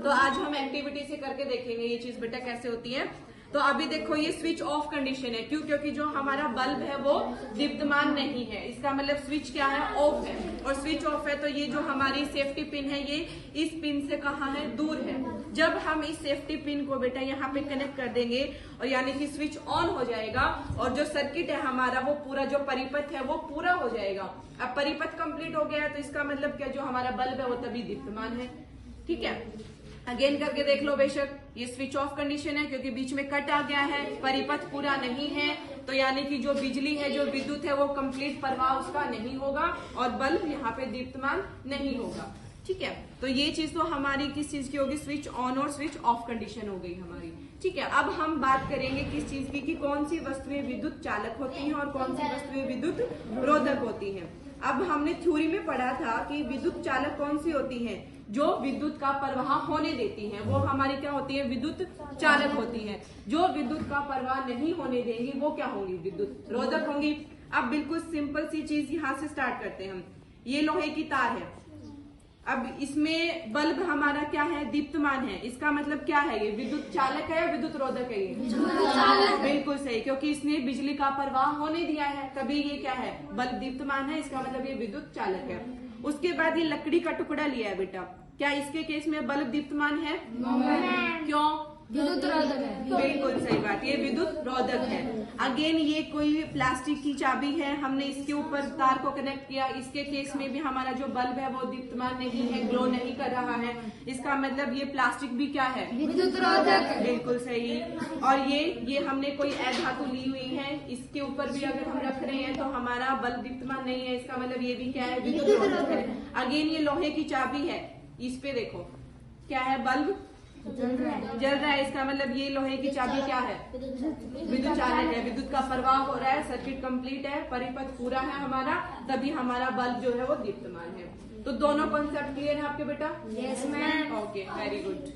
तो आज हम एक्टिविटी से करके देखेंगे ये चीज बेटा कैसे होती है। तो अभी देखो ये स्विच ऑफ कंडीशन है, क्यों? क्योंकि जो हमारा बल्ब है वो दीप्तमान नहीं है, इसका मतलब स्विच क्या है, ऑफ है। और स्विच ऑफ है तो ये जो हमारी सेफ्टी पिन है ये इस पिन से कहाँ है, दूर है। जब हम इस सेफ्टी पिन को बेटा यहाँ पे कनेक्ट कर देंगे और यानी कि स्विच ऑन हो जाएगा और जो सर्किट है हमारा वो पूरा जो परिपथ है वो पूरा हो जाएगा। अब परिपथ कंप्लीट हो गया तो इसका मतलब क्या, जो हमारा बल्ब है वो तभी दीप्तमान है। ठीक है, अगेन करके देख लो। बेशक ये स्विच ऑफ कंडीशन है क्योंकि बीच में कट आ गया है, परिपथ पूरा नहीं है, तो यानी कि जो बिजली है, जो विद्युत है वो कंप्लीट प्रवाह उसका नहीं होगा और बल्ब यहाँ पे दीप्तमान नहीं होगा। ठीक है, तो ये चीज तो हमारी किस चीज की होगी, स्विच ऑन और स्विच ऑफ कंडीशन हो गई हमारी। ठीक है, अब हम बात करेंगे किस चीज की, कि कौन सी वस्तुएं विद्युत चालक होती हैं और कौन सी वस्तुएं विद्युत रोधक होती हैं। अब हमने थ्योरी में पढ़ा था कि विद्युत चालक कौन सी होती हैं, जो विद्युत का प्रवाह होने देती हैं, वो हमारी क्या होती है, विद्युत चालक होती हैं। जो विद्युत का प्रवाह नहीं होने देंगी वो क्या होंगी, विद्युत रोधक होंगी। अब बिल्कुल सिंपल सी चीज यहाँ से स्टार्ट करते हैं हम। ये लोहे की तार है, अब इसमें बल्ब हमारा क्या है, दीप्तमान है, इसका मतलब क्या है, ये विद्युत चालक है या विद्युत रोधक है, ये बिल्कुल सही, क्योंकि इसने बिजली का प्रवाह होने दिया है तभी ये क्या है, बल्ब दीप्तमान है, इसका मतलब ये विद्युत चालक है। उसके बाद ये लकड़ी का टुकड़ा लिया है बेटा, क्या इसके केस में बल्ब दीप्तमान है? क्यों? विद्युत रोधक है। बिल्कुल सही बात, ये विद्युत रोधक है। अगेन ये कोई प्लास्टिक की चाबी है, हमने इसके ऊपर तार को कनेक्ट किया, इसके केस में भी हमारा जो बल्ब है वो दीप्तमान नहीं है, ग्लो नहीं कर रहा है, इसका मतलब ये प्लास्टिक भी क्या है, विद्युत रोधक। बिल्कुल सही। और ये हमने कोई अधातु ली हुई है, इसके ऊपर भी अगर हम रख रहे हैं तो हमारा बल्ब दीप्तमान नहीं है, इसका मतलब ये भी क्या है, विद्युत रोधक है। अगेन ये लोहे की चाबी है, इस पे देखो क्या है, बल्ब जल रहा है, इसका मतलब ये लोहे की चाबी क्या है, विद्युत चालक है, विद्युत का प्रवाह हो रहा है, सर्किट कंप्लीट है, परिपथ पूरा है हमारा, तभी हमारा बल्ब जो है वो दीप्तमान है। तो दोनों कॉन्सेप्ट क्लियर है आपके बेटा? Yes ma'am. Okay, very good.